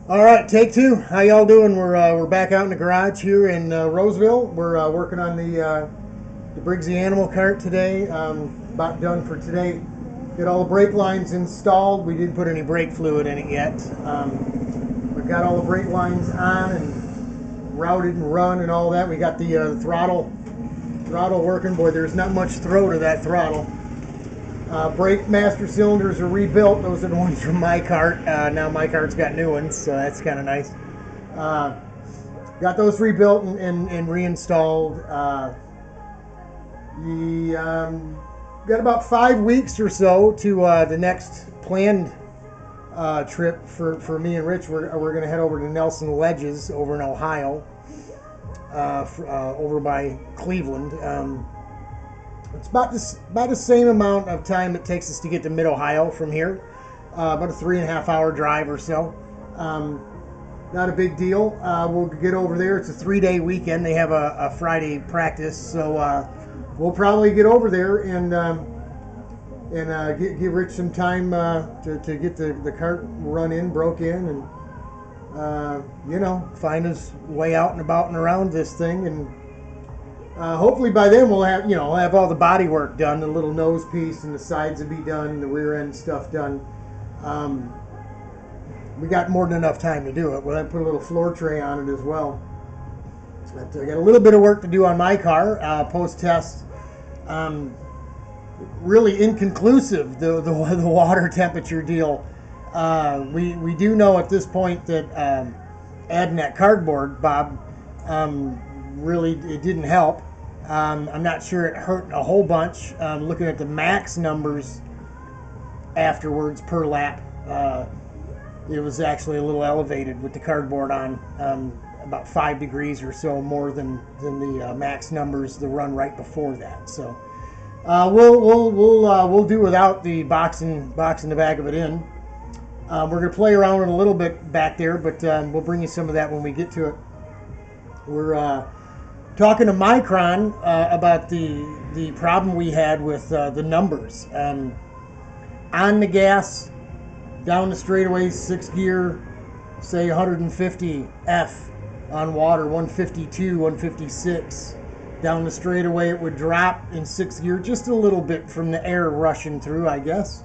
All right, take two. How y'all doing? We're back out in the garage here in Roseville. We're working on the Briggs Animal Cart today. About done for today. Get all the brake lines installed. We didn't put any brake fluid in it yet. We've got all the brake lines on and routed and run and all that. We got the throttle working. Boy, there's not much throw to that throttle. Brake master cylinders are rebuilt. Those are the ones from my cart. Now my cart's got new ones, so that's kind of nice. Got those rebuilt and reinstalled. Got about 5 weeks or so to the next planned trip for me and Rich. We're going to head over to Nelson Ledges over in Ohio, over by Cleveland. It's about the same amount of time it takes us to get to Mid-Ohio from here. About a 3.5-hour drive or so. Not a big deal. We'll get over there. It's a 3-day weekend. They have a Friday practice, so we'll probably get over there and give Rich some time to get the cart broke in, and find his way out and about and around this thing. And hopefully by then we'll have all the body work done. The little nose piece and the sides will be done, the rear end stuff done. We got more than enough time to do it. We'll have to put a little floor tray on it as well. But I got a little bit of work to do on my car post test. Really inconclusive, the water temperature deal. We do know at this point that adding that cardboard, Bob, really it didn't help. I'm not sure it hurt a whole bunch. Looking at the max numbers afterwards per lap, it was actually a little elevated with the cardboard on, about 5 degrees or so more than the max numbers the run right before that. So we'll do without the boxing the back of it in. We're gonna play around with it a little bit back there, but we'll bring you some of that when we get to it. We're talking to Micron about the problem we had with the numbers. On the gas, down the straightaways, 6 gear, say 150 F on water, 152, 156. Down the straightaway it would drop in 6 gear just a little bit from the air rushing through, I guess.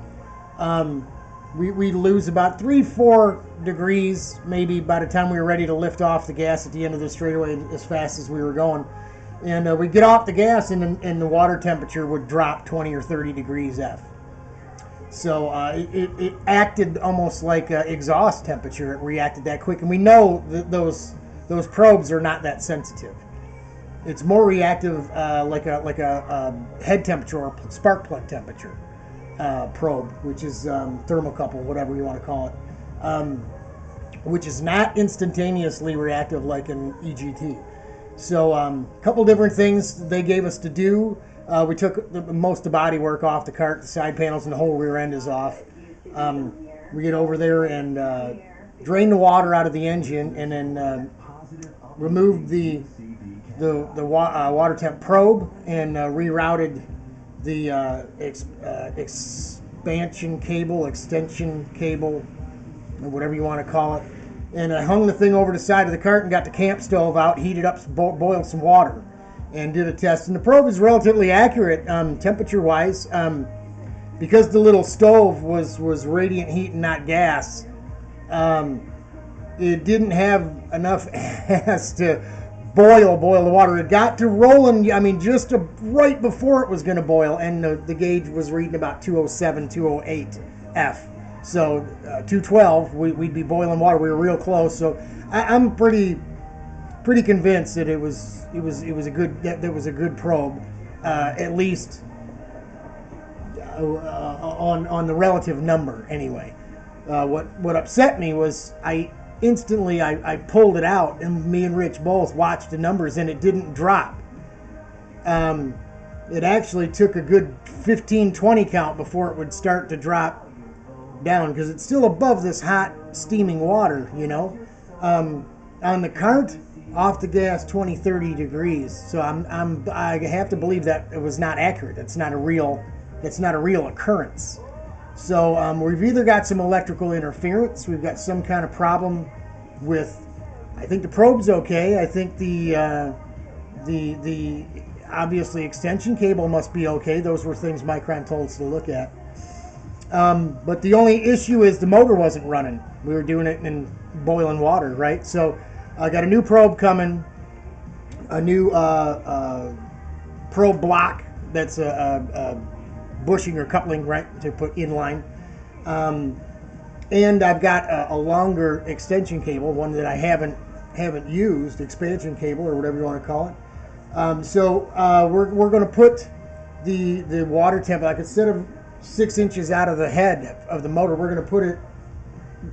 We lose about 3-4 degrees maybe by the time we were ready to lift off the gas at the end of the straightaway as fast as we were going. And we'd get off the gas and the water temperature would drop 20 or 30 degrees F. So it acted almost like exhaust temperature. It reacted that quick. And we know that those probes are not that sensitive. It's more reactive like a head temperature or spark plug temperature. Probe, which is thermocouple, whatever you want to call it, which is not instantaneously reactive like an EGT. So a couple different things they gave us to do. We took most of the body work off the cart, the side panels and the whole rear end is off. We get over there and drain the water out of the engine and then remove the water temp probe and rerouted the extension cable, or whatever you want to call it. And I hung the thing over the side of the cart and got the camp stove out, heated up, boiled some water, and did a test. And the probe is relatively accurate temperature-wise. Because the little stove was radiant heat and not gas, it didn't have enough gas to boil the water. It got to rolling, just right before it was going to boil, and the gauge was reading about 207, 208 F. So 212, we'd be boiling water. We were real close. So I'm pretty convinced that it was a good probe, at least on the relative number anyway. What upset me was I pulled it out, and me and Rich both watched the numbers, and it didn't drop. It actually took a good 15-20 count before it would start to drop down, because it's still above this hot steaming water, on the cart, off the gas 20-30 degrees. So I have to believe that it was not accurate. It's not a real occurrence. So we've either got some electrical interference, we've got some kind of problem I think the probe's okay. I think the obviously extension cable must be okay. Those were things Micron told us to look at. But the only issue is the motor wasn't running. We were doing it in boiling water, right? So I got a new probe coming, a new probe block that's a bushing or coupling, right, to put in line. And I've got a longer extension cable, one that I haven't used, expansion cable or whatever you want to call it. So we're going to put the water temp, like instead of 6 inches out of the head of the motor, we're going to put it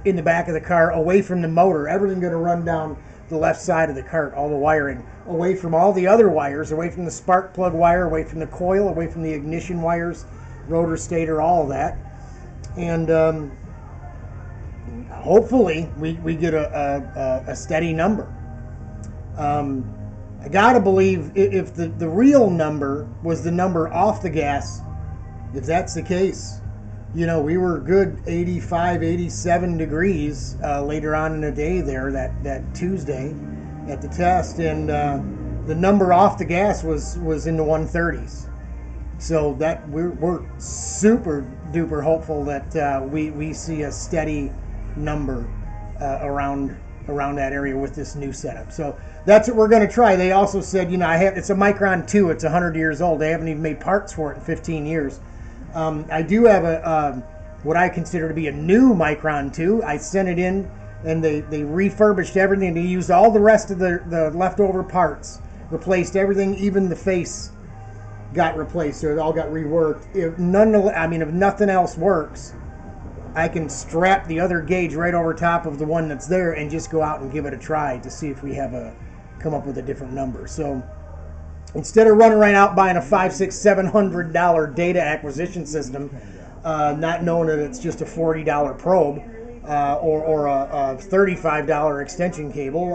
in the back of the car, away from the motor. Everything's going to run down the left side of the cart, all the wiring, away from all the other wires, away from the spark plug wire, away from the coil, away from the ignition wires, rotor, stator, all of that. And hopefully we get a steady number. I gotta believe if the real number was the number off the gas, if that's the case, you know, we were good 85, 87 degrees later on in the day there, that Tuesday at the test, and the number off the gas was in the 130s. So that we're super duper hopeful that we see a steady number around that area with this new setup. So that's what we're going to try. They also said, you know, it's a Micron 2. It's 100 years old. They haven't even made parts for it in 15 years. I do have what I consider to be a new Micron 2. I sent it in, and they refurbished everything. They used all the rest of the leftover parts, replaced everything, even the face got replaced, so it all got reworked. If nothing else works, I can strap the other gauge right over top of the one that's there and just go out and give it a try to see if we come up with a different number. So instead of running right out buying a $500, $600, $700 data acquisition system, not knowing that it's just a $40 probe or a $35 extension cable,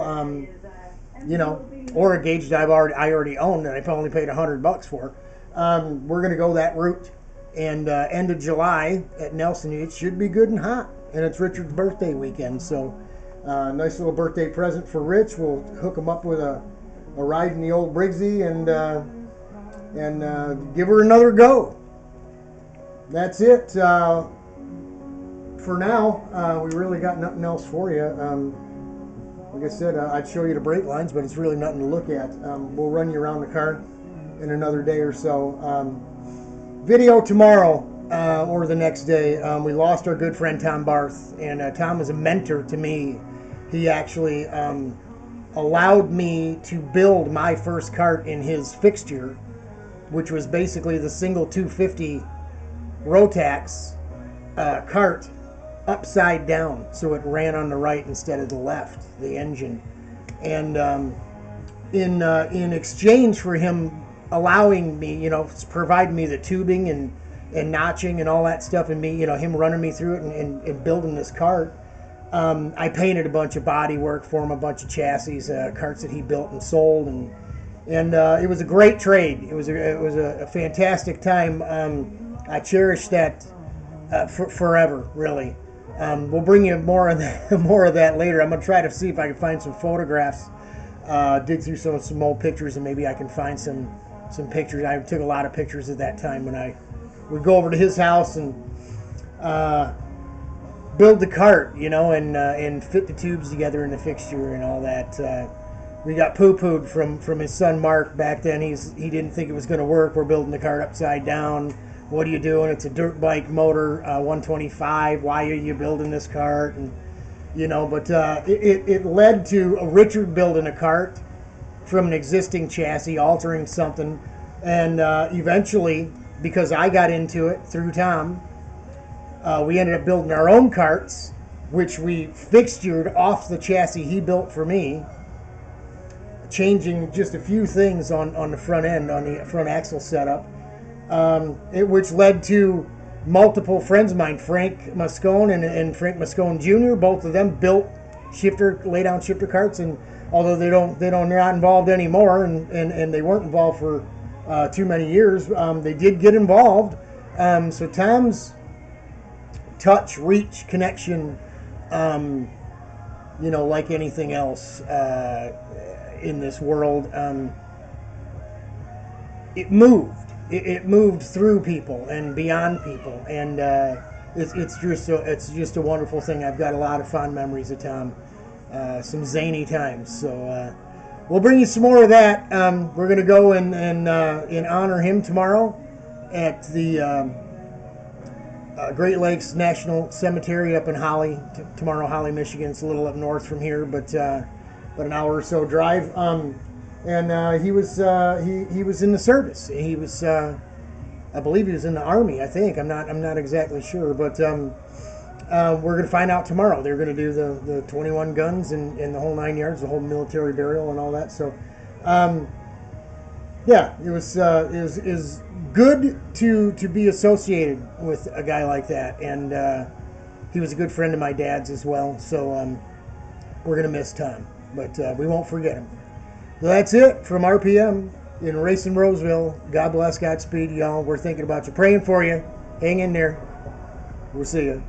you know, or a gauge that I already own that I only paid $100 for, we're going to go that route. And end of July at Nelson, it should be good and hot. And it's Richard's birthday weekend, so nice little birthday present for Rich. We'll hook him up with a ride in the old Briggsy and give her another go. That's it. For now, we really got nothing else for you. Like I said, I'd show you the brake lines, but it's really nothing to look at. We'll run you around the car in another day or so. Video tomorrow or the next day. We lost our good friend Tom Barth, and Tom was a mentor to me. He actually allowed me to build my first cart in his fixture, which was basically the single 250 Rotax cart upside down, so it ran on the right instead of the left, the engine. And in exchange for him allowing me, you know, providing me the tubing and notching and all that stuff, and me, you know, him running me through it and building this cart, I painted a bunch of body work for him, a bunch of chassis, carts that he built and sold, and it was a great trade. It was a fantastic time. I cherish that forever, really. We'll bring you more of that later. I'm gonna try to see if I can find some photographs, dig through some old pictures, and maybe I can find some pictures. I took a lot of pictures at that time when I would go over to his house and build the cart, you know, and fit the tubes together in the fixture and all that. We got poo-pooed from his son Mark back then. He didn't think it was going to work. We're building the cart upside down. What are you doing? It's a dirt bike motor, 125. Why are you building this cart? And you know, but it led to Richard building a cart from an existing chassis, altering something, and eventually, because I got into it through Tom, we ended up building our own carts, which we fixtured off the chassis he built for me, changing just a few things on the front end, on the front axle setup, which led to multiple friends of mine, Frank Moscone and Frank Moscone Jr., both of them built lay-down shifter carts, and although they're not involved anymore, and they weren't involved for too many years, they did get involved. So Tom's touch, reach, connection, like anything else in this world, it moved. It moved through people and beyond people, and it's just a wonderful thing. I've got a lot of fond memories of Tom, some zany times. So we'll bring you some more of that. We're gonna go and honor him tomorrow at the Great Lakes National Cemetery up in Holly. Tomorrow, Holly, Michigan. It's a little up north from here, but an hour or so drive. And he was in the service. He was, I believe, he was in the Army. I think I'm not exactly sure, but we're going to find out tomorrow. They're going to do the 21 guns and the whole 9 yards, the whole military burial and all that. So, yeah, it was good to be associated with a guy like that, and he was a good friend of my dad's as well. So we're going to miss Tom, but we won't forget him. So that's it from RPM in Racing Roseville. God bless, Godspeed, y'all. We're thinking about you, praying for you. Hang in there. We'll see you.